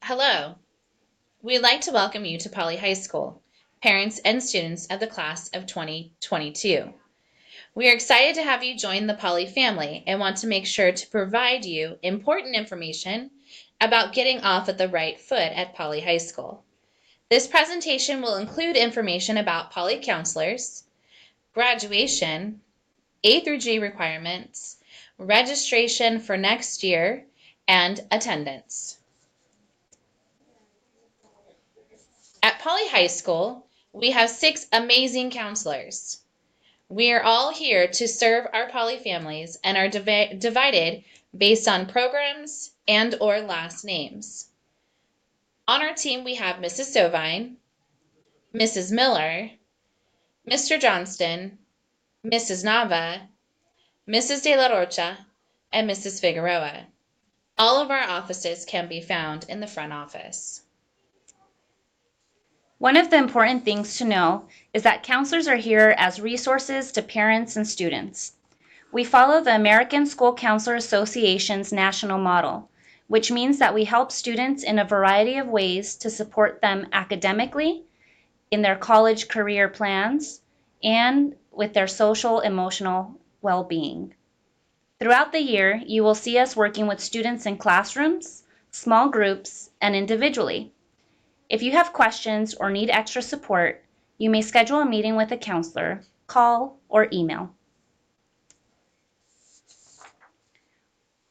Hello, we'd like to welcome you to Poly High School, parents and students of the class of 2022. We are excited to have you join the Poly family and want to make sure to provide you important information about getting off at the right foot at Poly High School. This presentation will include information about Poly counselors, graduation, A through G requirements, registration for next year, and attendance. At Poly High School, we have 6 amazing counselors. We are all here to serve our Poly families and are divided based on programs and or last names. On our team, we have Mrs. Sovine, Mrs. Miller, Mr. Johnston, Mrs. Nava, Mrs. De La Rocha, and Mrs. Figueroa. All of our offices can be found in the front office. One of the important things to know is that counselors are here as resources to parents and students. We follow the American School Counselor Association's national model, which means that we help students in a variety of ways to support them academically, in their college career plans, and with their social emotional well-being. Throughout the year, you will see us working with students in classrooms, small groups, and individually. If you have questions or need extra support, you may schedule a meeting with a counselor, call, or email.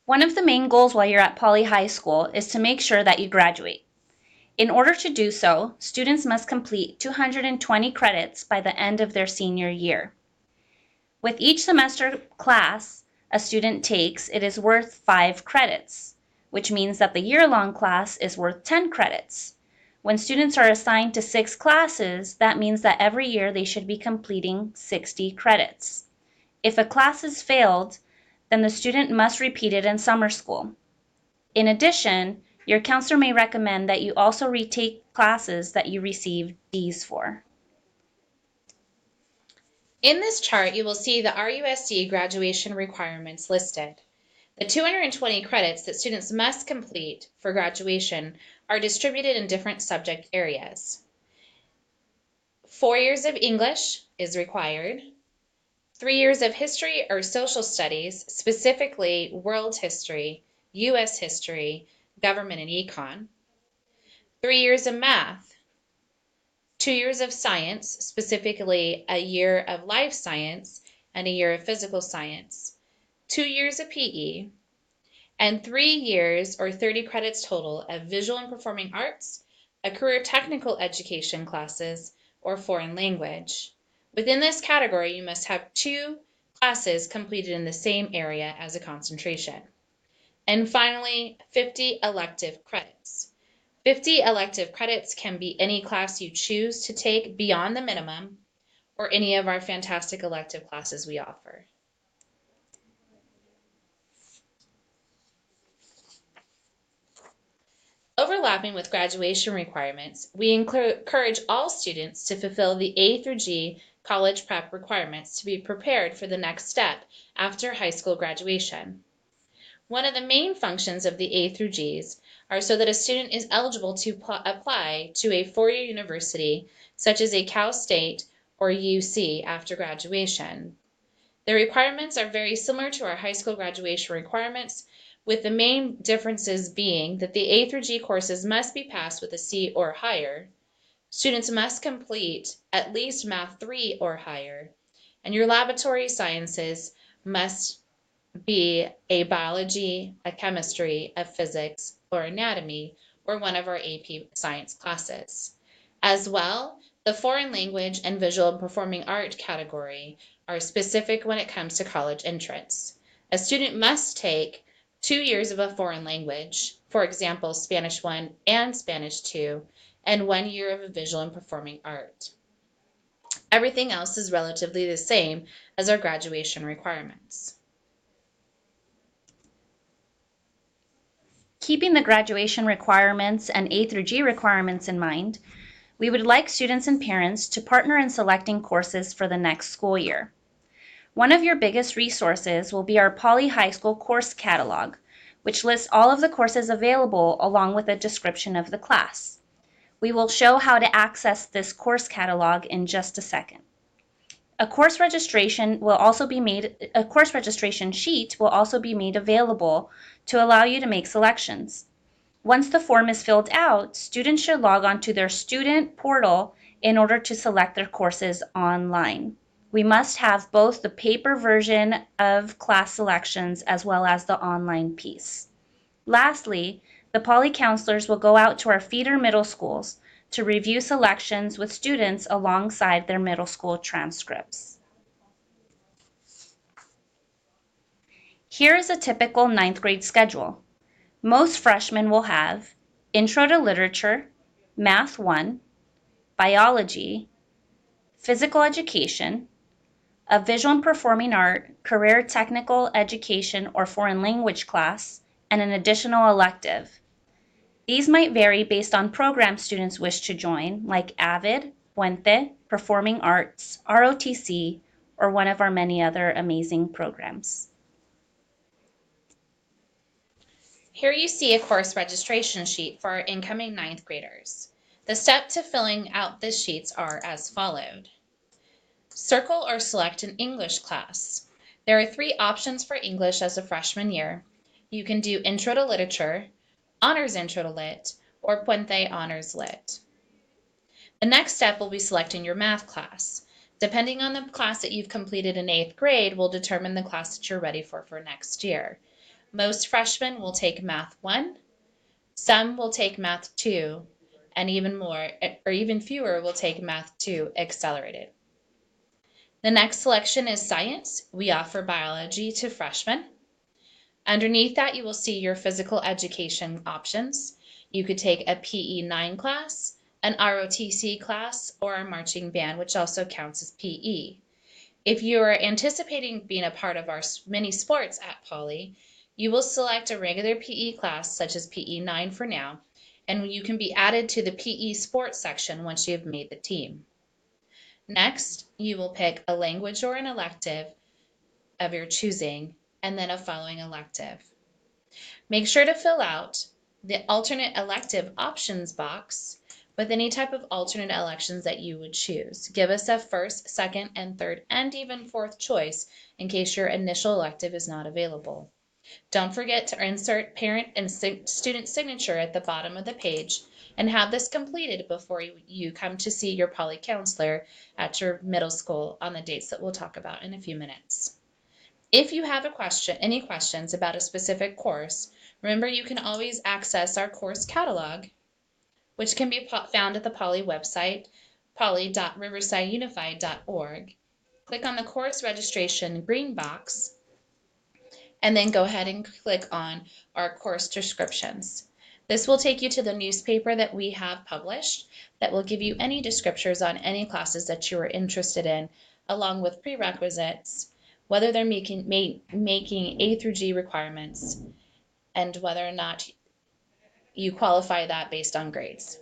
One of the main goals while you're at Poly High School is to make sure that you graduate. In order to do so, students must complete 220 credits by the end of their senior year. With each semester class a student takes, it is worth 5 credits, which means that the year-long class is worth 10 credits. When students are assigned to 6 classes, that means that every year they should be completing 60 credits. If a class is failed, then the student must repeat it in summer school. In addition, your counselor may recommend that you also retake classes that you received Ds for. In this chart, you will see the RUSD graduation requirements listed. The 220 credits that students must complete for graduation are distributed in different subject areas. 4 years of English is required. 3 years of history or social studies, specifically world history, U.S. history, government and econ. 3 years of math. 2 years of science, specifically a year of life science and a year of physical science. 2 years of PE, and 3 years or 30 credits total of visual and performing arts, a career technical education classes, or foreign language. Within this category, you must have 2 classes completed in the same area as a concentration. And finally, 50 elective credits. 50 elective credits can be any class you choose to take beyond the minimum, or any of our fantastic elective classes we offer. Overlapping with graduation requirements, we encourage all students to fulfill the A through G college prep requirements to be prepared for the next step after high school graduation. One of the main functions of the A through Gs are so that a student is eligible to apply to a four-year university such as a Cal State or UC after graduation. The requirements are very similar to our high school graduation requirements, with the main differences being that the A through G courses must be passed with a C or higher. Students must complete at least Math 3 or higher, and your laboratory sciences must be a biology, a chemistry, a physics, or anatomy, or one of our AP science classes. As well, the foreign language and visual and performing art category are specific when it comes to college entrance. A student must take 2 years of a foreign language, for example, Spanish 1 and Spanish 2, and 1 year of a visual and performing art. Everything else is relatively the same as our graduation requirements. Keeping the graduation requirements and A through G requirements in mind, we would like students and parents to partner in selecting courses for the next school year. One of your biggest resources will be our Poly High School course catalog, which lists all of the courses available along with a description of the class. We will show how to access this course catalog in just a second. A course registration sheet will also be made available to allow you to make selections. Once the form is filled out, students should log on to their student portal in order to select their courses online. We must have both the paper version of class selections as well as the online piece. Lastly, the Poly counselors will go out to our feeder middle schools to review selections with students alongside their middle school transcripts. Here is a typical 9th grade schedule. Most freshmen will have Intro to Literature, Math 1, Biology, Physical Education, a Visual and Performing Art, Career Technical Education or Foreign Language class, and an additional elective. These might vary based on programs students wish to join, like AVID, Puente, Performing Arts, ROTC, or one of our many other amazing programs. Here you see a course registration sheet for our incoming 9th graders. The steps to filling out the sheets are as followed. Circle or select an English class. There are 3 options for English as a freshman year. You can do Intro to Literature, Honors Intro to Lit, or Puente Honors Lit. The next step will be selecting your math class. Depending on the class that you've completed in 8th grade will determine the class that you're ready for next year. Most freshmen will take Math 1, some will take Math 2, and even fewer will take Math 2 Accelerated. The next selection is Science. We offer biology to freshmen. Underneath that, you will see your physical education options. You could take a PE 9 class, an ROTC class, or a marching band, which also counts as PE. If you are anticipating being a part of our mini sports at Poly, you will select a regular PE class, such as PE 9 for now, and you can be added to the PE sports section once you have made the team. Next, you will pick a language or an elective of your choosing, and then a following elective. Make sure to fill out the alternate elective options box with any type of alternate elections that you would choose. Give us a first, second, and third, and even fourth choice in case your initial elective is not available. Don't forget to insert parent and student signature at the bottom of the page and have this completed before you come to see your Poly counselor at your middle school on the dates that we'll talk about in a few minutes. If you have any questions about a specific course, remember you can always access our course catalog, which can be found at the Poly website, poly.riversideunified.org. Click on the course registration green box, and then go ahead and click on our course descriptions. This will take you to the newspaper that we have published that will give you any descriptors on any classes that you are interested in, along with prerequisites, whether they're making A through G requirements, and whether or not you qualify that based on grades.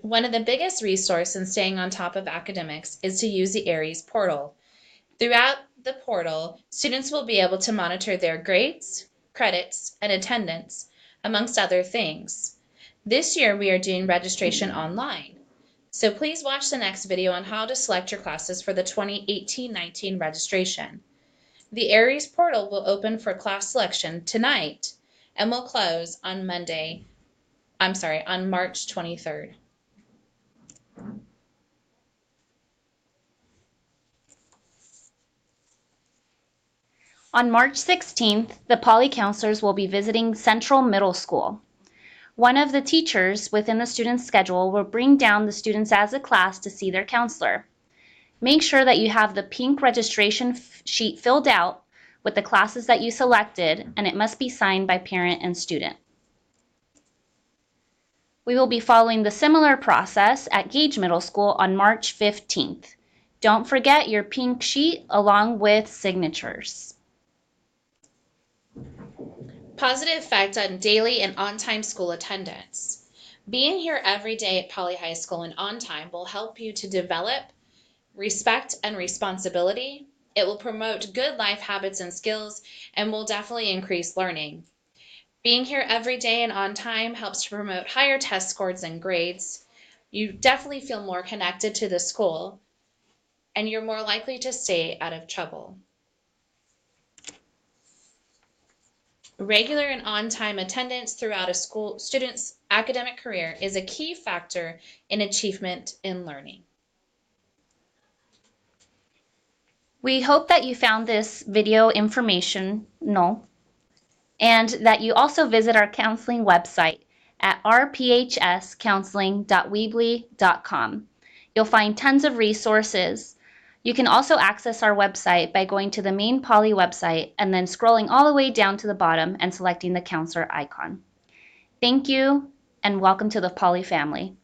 One of the biggest resources in staying on top of academics is to use the ARIES portal. Throughout the portal, students will be able to monitor their grades, credits, and attendance, amongst other things. This year we are doing registration online, so please watch the next video on how to select your classes for the 2018-19 registration. The ARIES portal will open for class selection tonight and will close on March 23rd. On March 16th, the Poly counselors will be visiting Central Middle School. One of the teachers within the student's schedule will bring down the students as a class to see their counselor. Make sure that you have the pink registration sheet filled out with the classes that you selected, and it must be signed by parent and student. We will be following the similar process at Gage Middle School on March 15th. Don't forget your pink sheet along with signatures. Positive effect on daily and on-time school attendance. Being here every day at Poly High School and on time will help you to develop respect and responsibility. It will promote good life habits and skills and will definitely increase learning. Being here every day and on time helps to promote higher test scores and grades. You definitely feel more connected to the school, and you're more likely to stay out of trouble. Regular and on-time attendance throughout a student's academic career is a key factor in achievement in learning. We hope that you found this video informational and that you also visit our counseling website at rphscounseling.weebly.com. You'll find tons of resources. You can also access our website by going to the main Poly website and then scrolling all the way down to the bottom and selecting the counselor icon. Thank you and welcome to the Poly family.